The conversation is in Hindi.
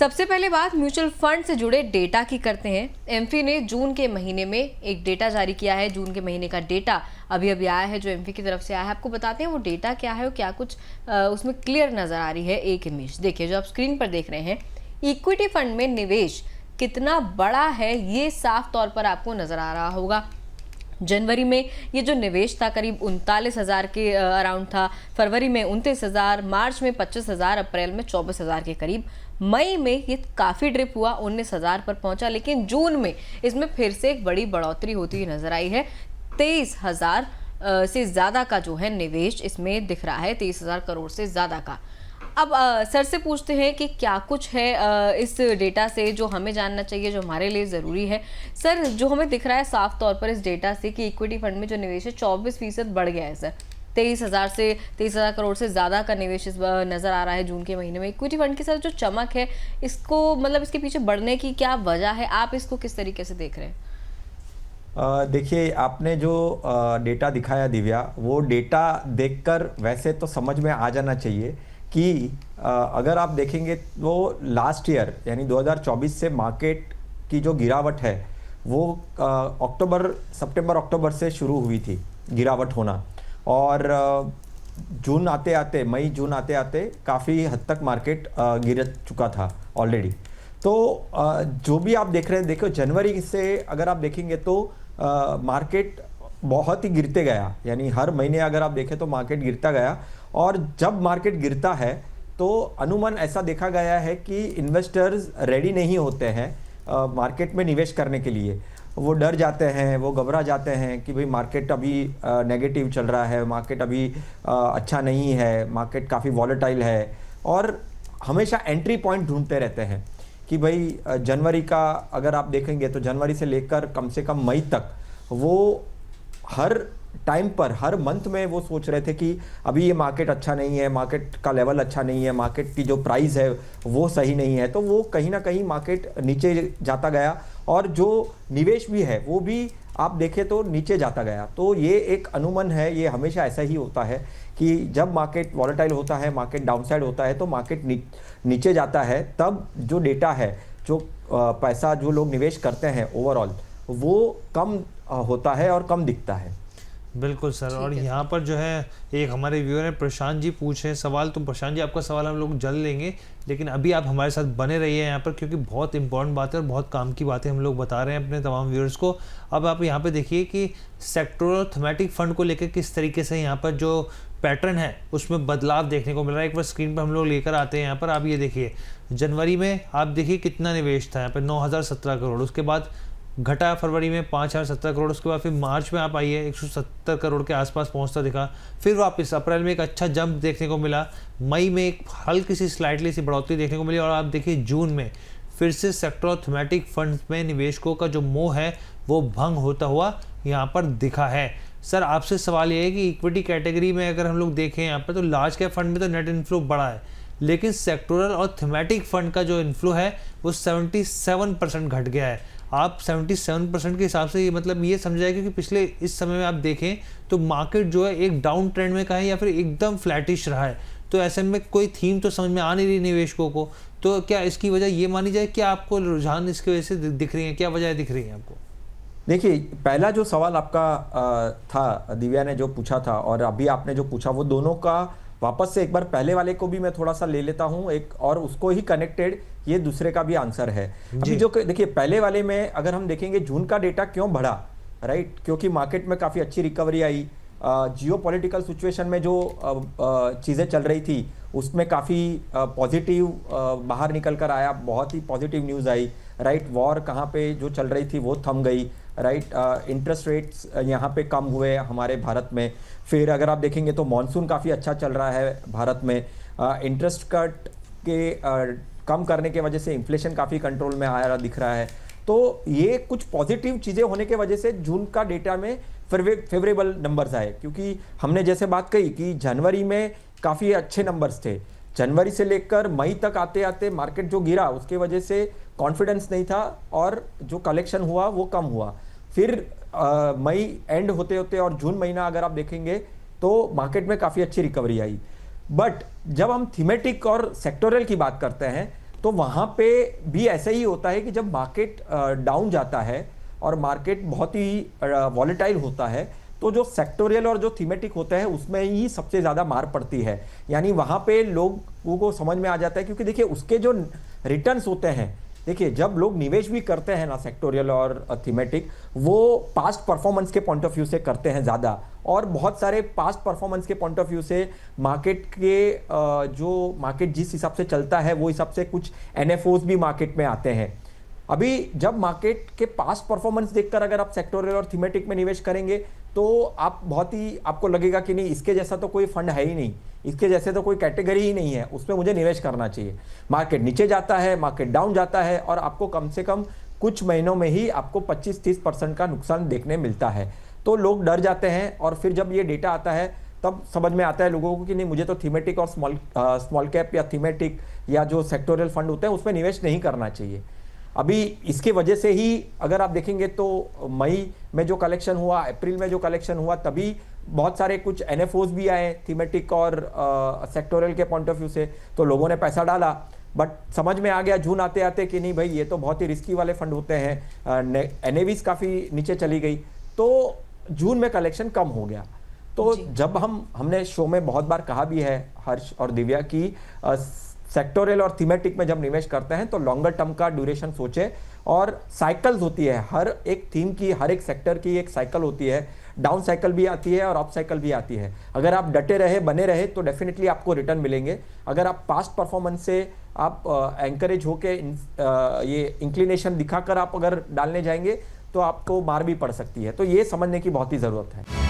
सबसे पहले बात म्यूचुअल फंड से जुड़े डेटा की करते हैं। एमफी ने जून के महीने में एक डेटा जारी किया है। जून के महीने का डेटा अभी आया है जो एमफी की तरफ से आया है। आपको बताते हैं वो डेटा क्या है और क्या कुछ उसमें क्लियर नजर आ रही है। एक इमेज देखिए जो आप स्क्रीन पर देख रहे हैं, इक्विटी फंड में निवेश कितना बड़ा है ये साफ तौर पर आपको नजर आ रहा होगा। जनवरी में ये जो निवेश था करीब 39,000 के अराउंड था, फरवरी में 29,000, मार्च में 25,000, अप्रैल में 24,000 के करीब, मई में ये काफ़ी ड्रिप हुआ 19,000 पर पहुंचा, लेकिन जून में इसमें फिर से एक बड़ी बढ़ोतरी होती हुई नजर आई है। 23,000 से ज़्यादा का जो है निवेश इसमें दिख रहा है, 23,000 करोड़ से ज़्यादा का। अब सर से पूछते हैं कि क्या कुछ है इस डेटा से जो हमें जानना चाहिए, जो हमारे लिए ज़रूरी है। सर, जो हमें दिख रहा है साफ तौर पर इस डेटा से कि इक्विटी फंड में जो निवेश है 24% बढ़ गया है सर। 23,000 करोड़ से ज़्यादा का निवेश इस नज़र आ रहा है जून के महीने में। इक्विटी फंड के साथ जो चमक है, इसको मतलब इसके पीछे बढ़ने की क्या वजह है, आप इसको किस तरीके से देख रहे हैं? देखिए, आपने जो डेटा दिखाया दिव्या, वो डेटा देखकर वैसे तो समझ में आ जाना चाहिए कि अगर आप देखेंगे तो लास्ट ईयर यानी 2024 से मार्केट की जो गिरावट है वो सितंबर अक्टूबर से शुरू हुई थी गिरावट होना, और जून आते आते मई जून आते आते काफ़ी हद तक मार्केट गिर चुका था ऑलरेडी। तो जो भी आप देख रहे हैं, देखो जनवरी से अगर आप देखेंगे तो मार्केट बहुत ही गिरते गया, यानी हर महीने अगर आप देखें तो मार्केट गिरता गया। और जब मार्केट गिरता है तो अनुमान ऐसा देखा गया है कि इन्वेस्टर्स रेडी नहीं होते हैं मार्केट में निवेश करने के लिए। वो डर जाते हैं, वो घबरा जाते हैं कि भाई मार्केट अभी नेगेटिव चल रहा है, मार्केट अभी अच्छा नहीं है, मार्केट काफ़ी वॉलेटाइल है, और हमेशा एंट्री पॉइंट ढूंढते रहते हैं कि भाई जनवरी का अगर आप देखेंगे तो जनवरी से लेकर कम से कम मई तक वो हर टाइम पर हर मंथ में वो सोच रहे थे कि अभी ये मार्केट अच्छा नहीं है, मार्केट का लेवल अच्छा नहीं है, मार्केट की जो प्राइस है वो सही नहीं है। तो वो कहीं ना कहीं मार्केट नीचे जाता गया, और जो निवेश भी है वो भी आप देखें तो नीचे जाता गया। तो ये एक अनुमान है, ये हमेशा ऐसा ही होता है कि जब मार्केट वॉलेटाइल होता है, मार्केट डाउनसाइड होता है, तो मार्केट नीचे जाता है, तब जो डेटा है, जो पैसा जो लोग निवेश करते हैं ओवरऑल, वो कम होता है और कम दिखता है। बिल्कुल सर। और यहाँ पर जो है एक हमारे व्यूअर है प्रशांत जी पूछे सवाल, तो प्रशांत जी आपका सवाल हम लोग जल्द लेंगे, लेकिन अभी आप हमारे साथ बने रहिए यहाँ पर, क्योंकि बहुत इंपॉर्टेंट बात है और बहुत काम की बातें हम लोग बता रहे हैं अपने तमाम व्यूअर्स को। अब आप यहाँ पे देखिए कि सेक्टोरल थीमेटिक फंड को लेकर किस तरीके से यहाँ पर जो पैटर्न है उसमें बदलाव देखने को मिल रहा है। एक बार स्क्रीन पर हम लोग लेकर आते हैं यहाँ पर। आप ये देखिए जनवरी में आप देखिए कितना निवेश था यहाँ पर 9,017 करोड़, उसके बाद घटा फरवरी में 5,017 करोड़, उसके बाद फिर मार्च में आप आइए 170 करोड़ के आसपास पहुंचता दिखा, फिर वापस अप्रैल में एक अच्छा जंप देखने को मिला, मई में एक हल्की सी स्लाइटली सी बढ़ोतरी देखने को मिली, और आप देखिए जून में फिर से सेक्टर थीमेटिक फंड में निवेशकों का जो मोह है वो भंग होता हुआ यहाँ पर दिखा है। सर, आपसे सवाल ये है कि इक्विटी कैटेगरी में अगर हम लोग देखें यहाँ पर तो लार्ज कैप फंड में तो नेट इन्फ्लो बढ़ा है, लेकिन सेक्टोरल और थीमेटिक फंड का जो इन्फ्लो है वो 77% घट गया है। आप 77% के हिसाब से ये मतलब ये समझ जाए, क्योंकि पिछले इस समय में आप देखें तो मार्केट जो है एक डाउन ट्रेंड में का है या फिर एकदम फ्लैटिश रहा है। तो ऐसे में कोई थीम तो समझ में आ नहीं रही निवेशकों को, तो क्या इसकी वजह ये मानी जाए कि आपको रुझान इसकी वजह से दिख रही है, क्या वजह दिख रही है आपको? देखिए, पहला जो सवाल आपका था, दिव्या ने जो पूछा था और अभी आपने जो पूछा, वो दोनों का वापस से एक बार पहले वाले को भी मैं थोड़ा सा ले लेता हूं एक, और उसको ही कनेक्टेड ये दूसरे का भी आंसर है। अभी जो देखिए पहले वाले में अगर हम देखेंगे जून का डेटा क्यों बढ़ा, राइट, क्योंकि मार्केट में काफ़ी अच्छी रिकवरी आई। जियो पॉलिटिकल सिचुएशन में जो चीज़ें चल रही थी उसमें काफ़ी पॉजिटिव बाहर निकल कर आया, बहुत ही पॉजिटिव न्यूज़ आई, राइट। वॉर कहाँ पे जो चल रही थी वो थम गई, राइट। इंटरेस्ट रेट्स यहाँ पे कम हुए हमारे भारत में। फिर अगर आप देखेंगे तो मॉनसून काफ़ी अच्छा चल रहा है भारत में। इंटरेस्ट कट के कम करने के वजह से इन्फ्लेशन काफ़ी कंट्रोल में आया दिख रहा है। तो ये कुछ पॉजिटिव चीज़ें होने के वजह से जून का डेटा में फेवरेबल नंबर्स आए, क्योंकि हमने जैसे बात कही कि जनवरी में काफ़ी अच्छे नंबर्स थे। जनवरी से लेकर मई तक आते आते मार्केट जो गिरा उसके वजह से कॉन्फिडेंस नहीं था और जो कलेक्शन हुआ वो कम हुआ। फिर मई एंड होते होते और जून महीना अगर आप देखेंगे तो मार्केट में काफ़ी अच्छी रिकवरी आई। बट जब हम थीमेटिक और सेक्टोरल की बात करते हैं तो वहाँ पे भी ऐसा ही होता है कि जब मार्केट डाउन जाता है और मार्केट बहुत ही वॉलेटाइल होता है, तो जो सेक्टोरियल और जो थीमेटिक होता है उसमें ही सबसे ज़्यादा मार पड़ती है। यानी वहाँ पे लोगों को समझ में आ जाता है, क्योंकि देखिए उसके जो रिटर्न्स होते हैं, देखिए जब लोग निवेश भी करते हैं ना सेक्टोरियल और थीमेटिक, वो पास्ट परफॉर्मेंस के पॉइंट ऑफ व्यू से करते हैं ज़्यादा, और बहुत सारे पास्ट परफॉर्मेंस के पॉइंट ऑफ व्यू से मार्केट के जो मार्केट जिस हिसाब से चलता है वो हिसाब से कुछ एनएफओज भी मार्केट में आते हैं। अभी जब मार्केट के पास्ट परफॉर्मेंस देखकर अगर आप सेक्टोरियल और थीमेटिक में निवेश करेंगे तो आप बहुत ही आपको लगेगा कि नहीं, इसके जैसा तो कोई फंड है ही नहीं, इसके जैसे तो कोई कैटेगरी ही नहीं है, उसमें मुझे निवेश करना चाहिए। मार्केट नीचे जाता है, मार्केट डाउन जाता है, और आपको कम से कम कुछ महीनों में ही आपको 25-30% का नुकसान देखने मिलता है। तो लोग डर जाते हैं, और फिर जब ये डेटा आता है तब समझ में आता है लोगों को कि नहीं, मुझे तो थीमेटिक और स्मॉल कैप या थीमेटिक या जो सेक्टोरियल फंड होते हैं उसमें निवेश नहीं करना चाहिए। अभी इसके वजह से ही अगर आप देखेंगे तो मई में जो कलेक्शन हुआ, अप्रैल में जो कलेक्शन हुआ, तभी बहुत सारे कुछ एनएफओज भी आए थीमेटिक और सेक्टोरियल के पॉइंट ऑफ व्यू से, तो लोगों ने पैसा डाला। बट समझ में आ गया जून आते आते कि नहीं भाई, ये तो बहुत ही रिस्की वाले फंड होते हैं, एनएवीज काफ़ी नीचे चली गई, तो जून में कलेक्शन कम हो गया। तो जब हमने शो में बहुत बार कहा भी है, हर्ष और दिव्या, की सेक्टोरियल और थीमेटिक में जब निवेश करते हैं तो लॉन्गर टर्म का ड्यूरेशन सोचे, और साइकिल्स होती है, हर एक थीम की, हर एक सेक्टर की एक साइकिल होती है, डाउन साइकिल भी आती है और अप साइकिल भी आती है। अगर आप डटे रहे, बने रहे, तो डेफिनेटली आपको रिटर्न मिलेंगे। अगर आप पास्ट परफॉर्मेंस से आप एंकरेज होके ये इंक्लिनेशन दिखाकर आप अगर डालने जाएंगे तो आपको मार भी पड़ सकती है। तो ये समझने की बहुत ही ज़रूरत है।